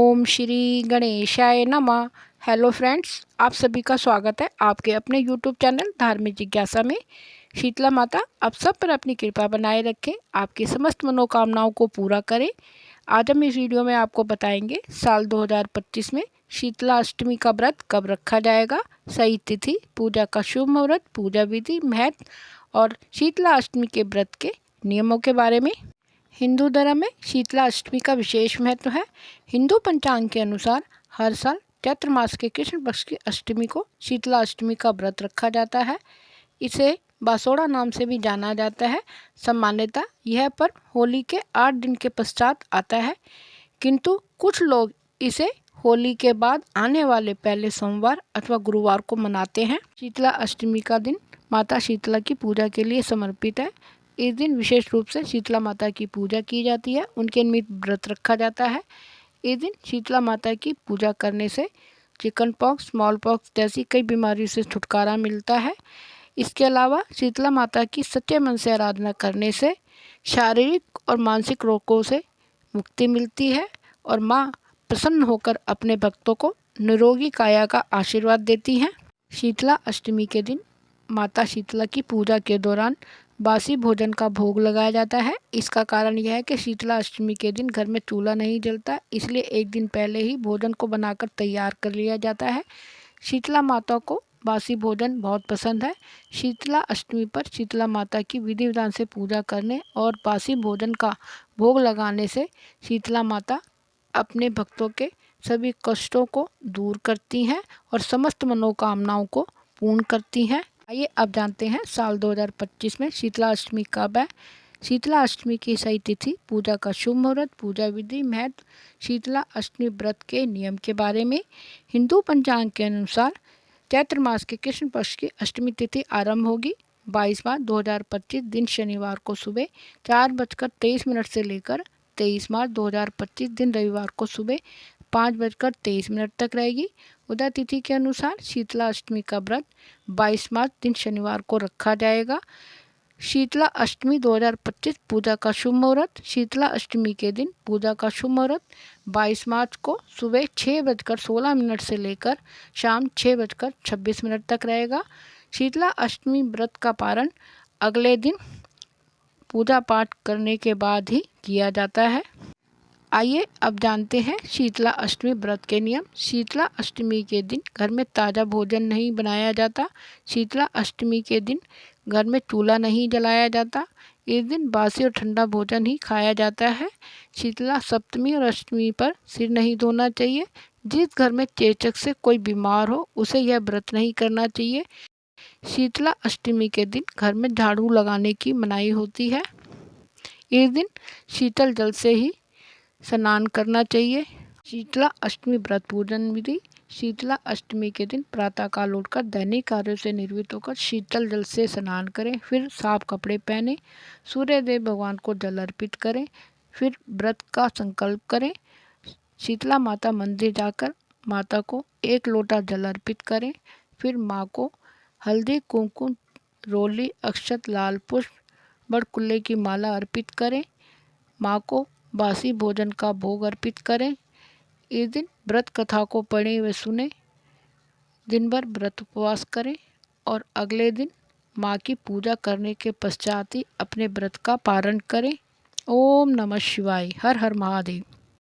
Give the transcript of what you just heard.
ओम श्री गणेशाय नमः। Hello friends, आप सभी का स्वागत है आपके अपने यूट्यूब चैनल धार्मिक जिज्ञासा में। शीतला माता आप सब पर अपनी कृपा बनाए रखें, आपकी समस्त मनोकामनाओं को पूरा करें। आज हम इस वीडियो में आपको बताएंगे साल 2025 में शीतला अष्टमी का व्रत कब रखा जाएगा, सही तिथि, पूजा का शुभ मुहूर्त, पूजा विधि, महत्व और शीतला अष्टमी के व्रत के नियमों के बारे में। हिंदू धर्म में शीतला अष्टमी का विशेष महत्व है। हिंदू पंचांग के अनुसार हर साल चैत्र मास के कृष्ण पक्ष की अष्टमी को शीतला अष्टमी का व्रत रखा जाता है। इसे बासोड़ा नाम से भी जाना जाता है। सामान्यतः यह पर्व होली के 8 दिन के पश्चात आता है, किंतु कुछ लोग इसे होली के बाद आने वाले पहले सोमवार अथवा गुरुवार को मनाते हैं। शीतला अष्टमी का दिन माता शीतला की पूजा के लिए समर्पित है। इस दिन विशेष रूप से शीतला माता की पूजा की जाती है, उनके निमित्त व्रत रखा जाता है। इस दिन शीतला माता की पूजा करने से चिकन पॉक्स, स्मॉल पॉक्स जैसी कई बीमारियों से छुटकारा मिलता है। इसके अलावा शीतला माता की सच्चे मन से आराधना करने से शारीरिक और मानसिक रोगों से मुक्ति मिलती है और माँ प्रसन्न होकर अपने भक्तों को निरोगी काया का आशीर्वाद देती हैं। शीतला अष्टमी के दिन माता शीतला की पूजा के दौरान बासी भोजन का भोग लगाया जाता है। इसका कारण यह है कि शीतला अष्टमी के दिन घर में चूल्हा नहीं जलता, इसलिए एक दिन पहले ही भोजन को बनाकर तैयार कर लिया जाता है। शीतला माता को बासी भोजन बहुत पसंद है। शीतला अष्टमी पर शीतला माता की विधि विधान से पूजा करने और बासी भोजन का भोग लगाने से शीतला माता अपने भक्तों के सभी कष्टों को दूर करती हैं और समस्त मनोकामनाओं को पूर्ण करती हैं। आइए अब जानते हैं साल 2025 में शीतला अष्टमी कब है। शीतला अष्टमी की सही तिथि, पूजा का शुभ मुहूर्त, पूजा विधि, महत्व, शीतला अष्टमी व्रत के नियम के बारे में। हिंदू पंचांग के अनुसार चैत्र मास के कृष्ण पक्ष की अष्टमी तिथि आरंभ होगी 22 मार्च 2025 दिन शनिवार को सुबह 4:23 से लेकर 23 मार्च 2025 दिन रविवार को सुबह 5:23 तक रहेगी। उदय तिथि के अनुसार शीतला अष्टमी का व्रत 22 मार्च दिन शनिवार को रखा जाएगा। शीतला अष्टमी 2025 पूजा का शुभ मुहूर्त। शीतला अष्टमी के दिन पूजा का शुभ मुहूर्त 22 मार्च को सुबह 6:16 से लेकर शाम 6:26 तक रहेगा। शीतला अष्टमी व्रत का पारण अगले दिन पूजा पाठ करने के बाद ही किया जाता है। आइए अब जानते हैं शीतला अष्टमी व्रत के नियम। शीतला अष्टमी के दिन घर में ताज़ा भोजन नहीं बनाया जाता। शीतला अष्टमी के दिन घर में चूल्हा नहीं जलाया जाता। इस दिन बासी और ठंडा भोजन ही खाया जाता है। शीतला सप्तमी और अष्टमी पर सिर नहीं धोना चाहिए। जिस घर में चेचक से कोई बीमार हो उसे यह व्रत नहीं करना चाहिए। शीतला अष्टमी के दिन घर में झाड़ू लगाने की मनाही होती है। इस दिन शीतल जल से ही स्नान करना चाहिए। शीतला अष्टमी व्रत पूजन विधि। शीतला अष्टमी के दिन प्रातःकाल उठकर दैनिक कार्यों से निर्वृत्त होकर शीतल जल से स्नान करें, फिर साफ कपड़े पहने, सूर्यदेव भगवान को जल अर्पित करें, फिर व्रत का संकल्प करें। शीतला माता मंदिर जाकर माता को 1 लोटा जल अर्पित करें, फिर माँ को हल्दी, कुमकुम, रोली, अक्षत, लाल पुष्प, बड़कुल्ले की माला अर्पित करें। माँ को बासी भोजन का भोग अर्पित करें। इस दिन व्रत कथा को पढ़ें व सुने। दिन भर व्रत उपवास करें और अगले दिन माँ की पूजा करने के पश्चात ही अपने व्रत का पारण करें। ओम नमः शिवाय। हर हर महादेव।